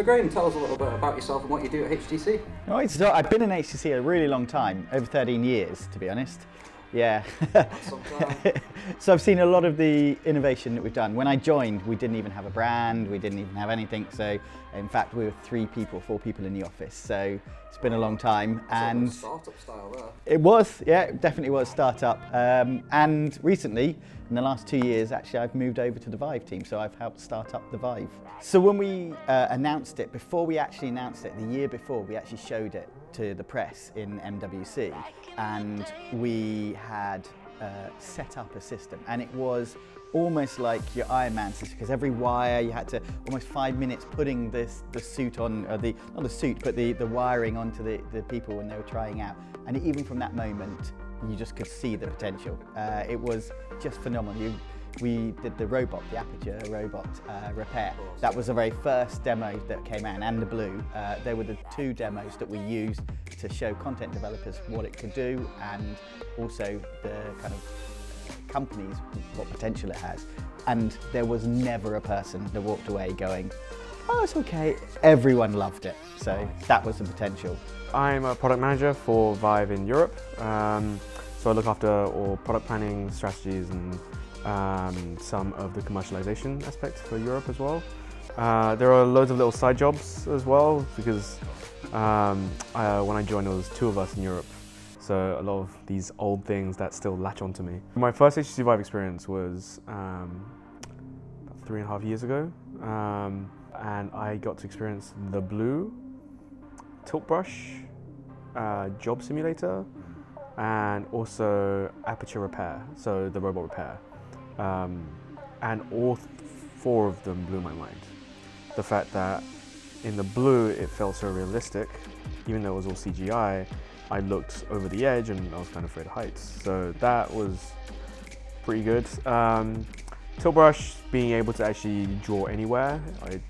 Graham, tell us a little bit about yourself and what you do at HTC. Right, so I've been in HTC a really long time, over 13 years to be honest. Yeah. So I've seen a lot of the innovation that we've done. When I joined, we didn't even have a brand, we didn't even have anything. So in fact, we were 4 people in the office. So it's been a long time. And startup style there. It was, yeah, it definitely was startup. And recently, in the last 2 years, actually, I've moved over to the Vive team. So I've helped start up the Vive. So when we announced it, before we actually announced it, the year before, we actually showed it to the press in MWC. And we had set up a system, and it was almost like your Iron Man system, because every wire, you had to almost 5 minutes putting the suit on, or not the suit, but the wiring onto the people when they were trying out. And even from that moment, you just could see the potential. It was just phenomenal. We did the robot, the Aperture robot repair. That was the very first demo that came out, and the Blue. They were the 2 demos that we used to show content developers what it could do, and also the kind of companies what potential it has. And there was never a person that walked away going, oh, it's okay. Everyone loved it. So that was the potential. I'm a product manager for Vive in Europe. So I look after all product planning, strategies, and some of the commercialization aspects for Europe as well. There are loads of little side jobs as well, because when I joined, there was 2 of us in Europe. So a lot of these old things that still latch onto me. My first HTC Vive experience was about 3.5 years ago. And I got to experience the Blue, Tilt Brush, Job Simulator, and also Aperture Repair, so the robot repair. And all 4 of them blew my mind. The fact that in the Blue it felt so realistic, even though it was all CGI, I looked over the edge and I was kind of afraid of heights. So that was pretty good. Tilt Brush, being able to actually draw anywhere, it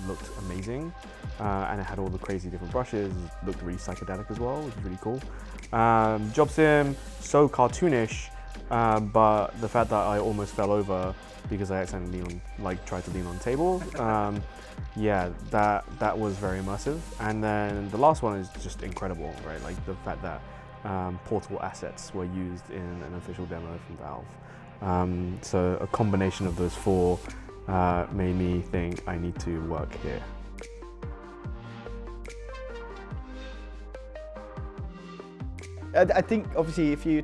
looked amazing. And it had all the crazy different brushes, it looked really psychedelic as well, which is really cool. Job Sim, so cartoonish, but the fact that I almost fell over because I accidentally tried to lean on the table, yeah, that was very immersive. And then the last one is just incredible, right? Like the fact that portable assets were used in an official demo from Valve. So a combination of those 4 made me think I need to work here. I think obviously if you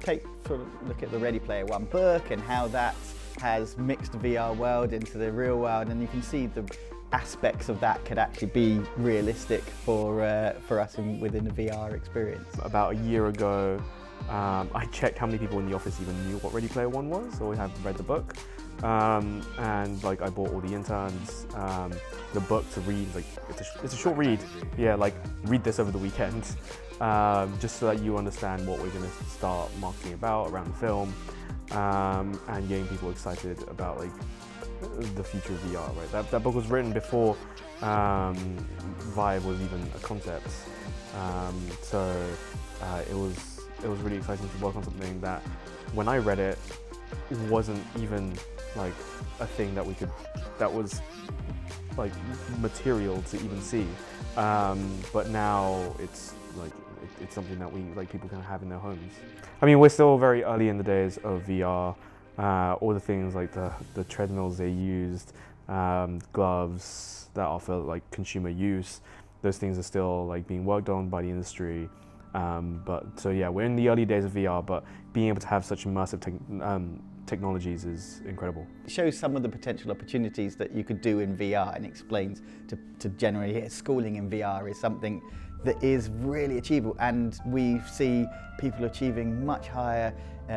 look at the Ready Player One book and how that has mixed the VR world into the real world, and you can see the aspects of that could actually be realistic for us within the VR experience. About a year ago, I checked how many people in the office even knew what Ready Player One was, or have read the book. And I bought all the interns the book to read. It's a short read. Yeah, read this over the weekend, just so that you understand what we're going to start marketing about around the film, and getting people excited about the future of VR. Right, that book was written before Vive was even a concept, so it was really exciting to work on something that, when I read it, wasn't even a thing that was material to even see, but now it's something that people can have in their homes. I mean, we're still very early in the days of VR. All the things like the treadmills they used, gloves that are for consumer use, those things are still being worked on by the industry. So yeah, we're in the early days of VR, but being able to have such immersive technologies is incredible. It shows some of the potential opportunities that you could do in VR, and explains to generally schooling in VR is something that is really achievable, and we see people achieving much higher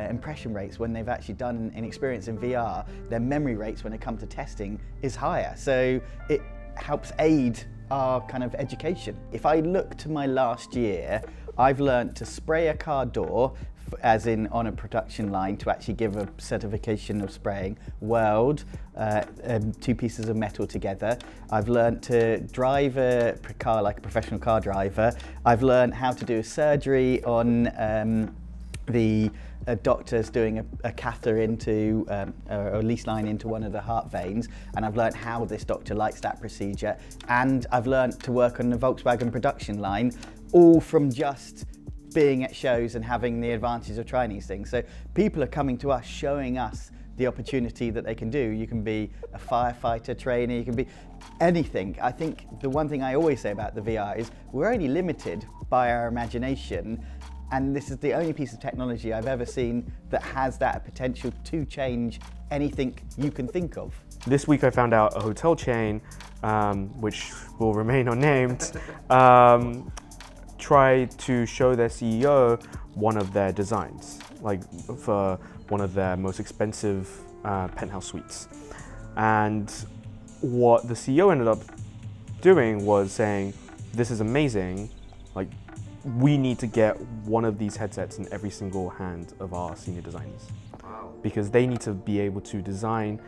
impression rates when they've actually done an experience in VR. Their memory rates when it comes to testing is higher, so it helps aid our kind of education. If I look to my last year, I've learned to spray a car door, as in on a production line, to actually give a certification of spraying, weld 2 pieces of metal together. I've learned to drive a car like a professional car driver. I've learned how to do a surgery on a doctor's doing a catheter into, or a lease line into one of the heart veins, and I've learnt how this doctor likes that procedure, and I've learnt to work on the Volkswagen production line, all from just being at shows and having the advantage of trying these things. So people are coming to us, showing us the opportunity that they can do. You can be a firefighter trainer, you can be anything. I think the one thing I always say about the VR is we're only limited by our imagination, and this is the only piece of technology I've ever seen that has that potential to change anything you can think of. This week I found out a hotel chain, which will remain unnamed, tried to show their CEO one of their designs, like for one of their most expensive penthouse suites. And what the CEO ended up doing was saying, this is amazing, like we need to get one of these headsets in every single hand of our senior designers. Wow. Because they need to be able to design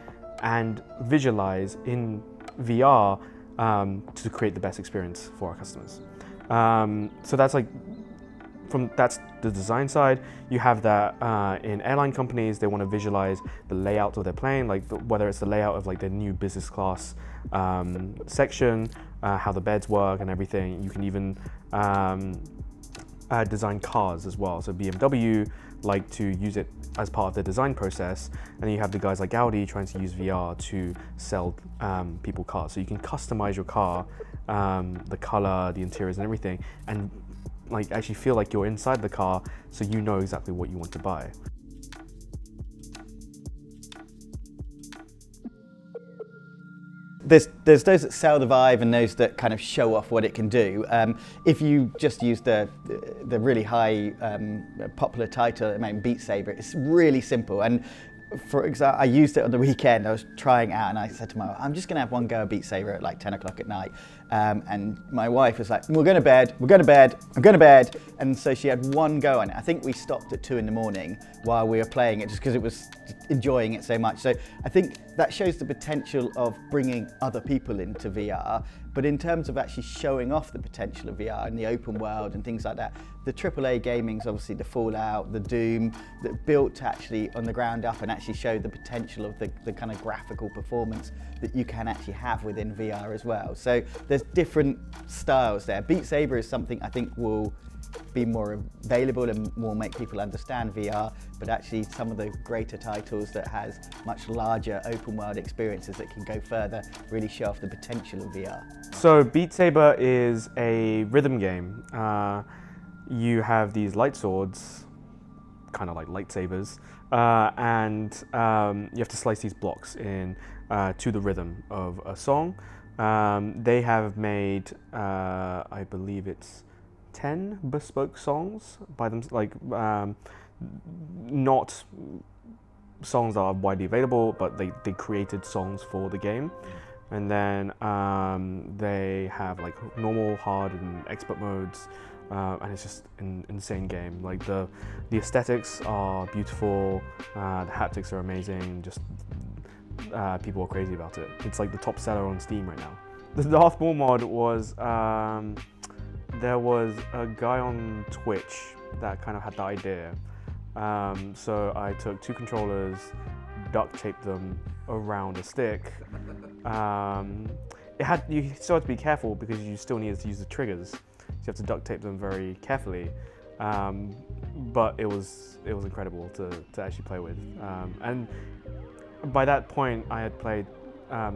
and visualize in VR to create the best experience for our customers. So that's like, that's the design side. You have that in airline companies, they want to visualize the layout of their plane, like whether it's the layout of like their new business class section, how the beds work and everything. You can even design cars as well. So BMW like to use it as part of their design process, and then you have the guys like Audi trying to use VR to sell people cars. So you can customize your car, the color, the interiors and everything, and like actually feel like you're inside the car, so you know exactly what you want to buy. There's those that sell the Vive and those that kind of show off what it can do. If you just use the really high popular title, I mean Beat Saber, it's really simple. And for example, I used it on the weekend. I was trying out, and I said to my wife, I'm just going to have one go at Beat Saber at like 10 o'clock at night. And my wife was like, we're going to bed, we're going to bed, I'm going to bed. And so she had one go on it. I think we stopped at 2 in the morning while we were playing it, just because it was enjoying it so much. So I think that shows the potential of bringing other people into VR. But in terms of actually showing off the potential of VR in the open world and things like that, the AAA gaming's obviously the Fallout, the Doom, that built actually on the ground up and actually showed the potential of the kind of graphical performance that you can actually have within VR as well. So there's different styles there. Beat Saber is something I think will be more available and will make people understand VR, but actually some of the greater titles that has much larger open world experiences that can go further really show off the potential of VR. So Beat Saber is a rhythm game. You have these light swords, kind of like lightsabers, and you have to slice these blocks in to the rhythm of a song. They have made, I believe it's 10 bespoke songs by them, like not songs that are widely available, but they created songs for the game. And then they have like normal, hard, and expert modes, and it's just an insane game. Like the aesthetics are beautiful, the haptics are amazing. Just people are crazy about it. It's like the top seller on Steam right now. The Darth Maul mod was there was a guy on Twitch that kind of had the idea. So I took 2 controllers, duct taped them around a stick. You still had to be careful because you still needed to use the triggers. So you have to duct tape them very carefully. But it was incredible to actually play with. And by that point, I had played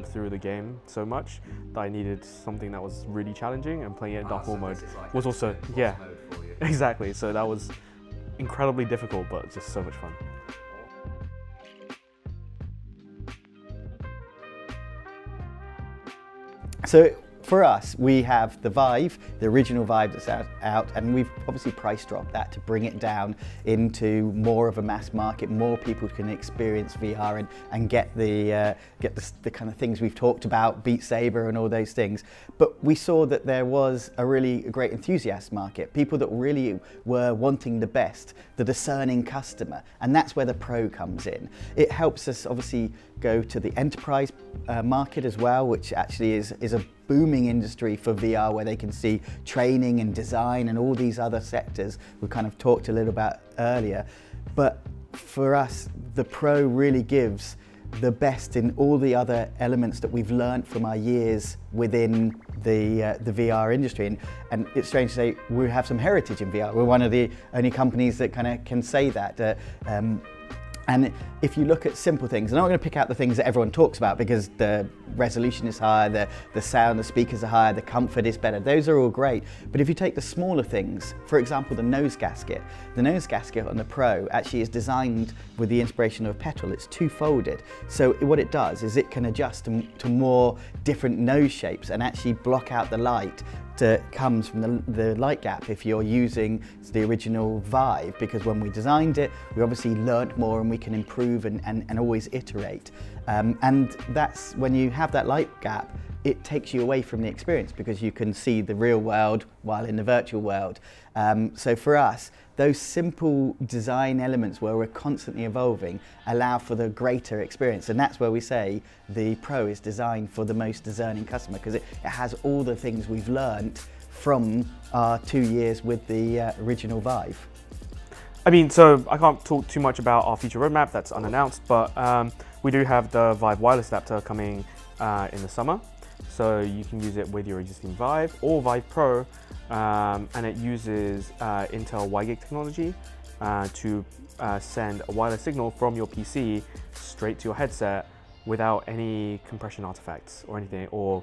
through the game so much that I needed something that was really challenging, and playing it in Darth Maul mode was also, yeah, exactly. So that was incredibly difficult, but just so much fun. So for us, we have the Vive, the original Vive that's out, and we've obviously price dropped that to bring it down into more of a mass market. More people can experience VR and get the kind of things we've talked about, Beat Saber and all those things. But we saw that there was a really great enthusiast market, people that really were wanting the best, the discerning customer, and that's where the Pro comes in. It helps us obviously go to the enterprise market as well, which actually is a booming industry for VR where they can see training and design and all these other sectors we kind of talked a little about earlier. But for us, the Pro really gives the best in all the other elements that we've learned from our years within the VR industry. And it's strange to say we have some heritage in VR. We're one of the only companies that kind of can say that. And if you look at simple things, and I'm not going to pick out the things that everyone talks about because the resolution is higher, the sound, the speakers are higher, the comfort is better. Those are all great. But if you take the smaller things, for example, the nose gasket on the Pro actually is designed with the inspiration of a petal. It's two-folded. So what it does is it can adjust to more different nose shapes and actually block out the light that comes from the light gap if you're using the original Vive, because when we designed it, we obviously learnt more and we can improve and always iterate. And that's when you have that light gap, it takes you away from the experience because you can see the real world while in the virtual world. So for us, those simple design elements where we're constantly evolving allow for the greater experience. And that's where we say the Pro is designed for the most discerning customer, because it has all the things we've learned from our 2 years with the original Vive. I mean, so I can't talk too much about our future roadmap, that's unannounced, but we do have the Vive wireless adapter coming in the summer. So you can use it with your existing Vive or Vive Pro, and it uses Intel WiGig technology to send a wireless signal from your PC straight to your headset without any compression artifacts or anything, or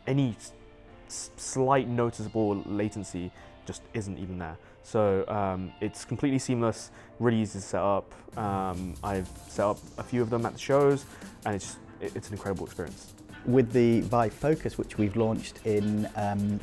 any slight noticeable latency just isn't even there. So it's completely seamless, really easy to set up. I've set up a few of them at the shows, and it's an incredible experience. With the Vive Focus, which we've launched in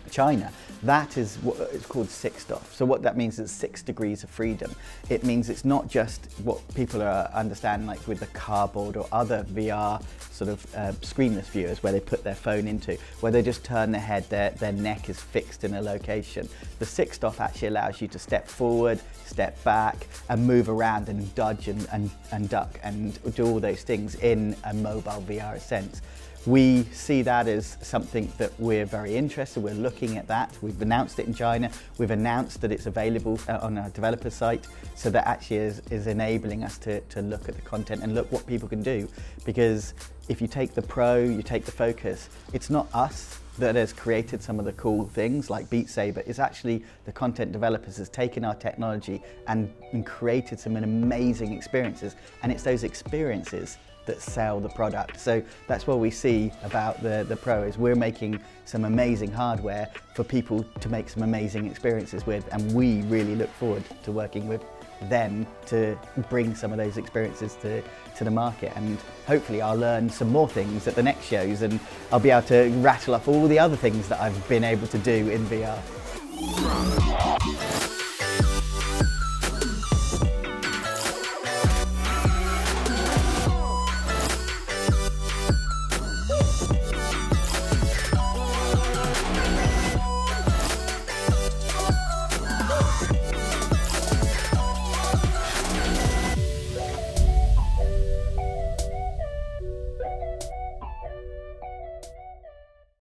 China, that is what it's called 6-DoF. So what that means is 6 degrees of freedom. It means it's not just what people are understanding like with the cardboard or other VR sort of screenless viewers where they put their phone into, where they just turn their head, their neck is fixed in a location. The 6-DoF actually allows you to step forward, step back and move around and dodge and duck and do all those things in a mobile VR sense. We see that as something that we're very interested. We're looking at that. We've announced it in China. We've announced that it's available on our developer site. So that actually is enabling us to look at the content and look what people can do. Because if you take the Pro, you take the Focus, it's not us that has created some of the cool things like Beat Saber. It's actually the content developers has taken our technology and created some amazing experiences. And it's those experiences that sell the product. So that's what we see about the Pro, is we're making some amazing hardware for people to make some amazing experiences with, and we really look forward to working with them to bring some of those experiences to the market. And hopefully I'll learn some more things at the next shows and I'll be able to rattle off all the other things that I've been able to do in VR.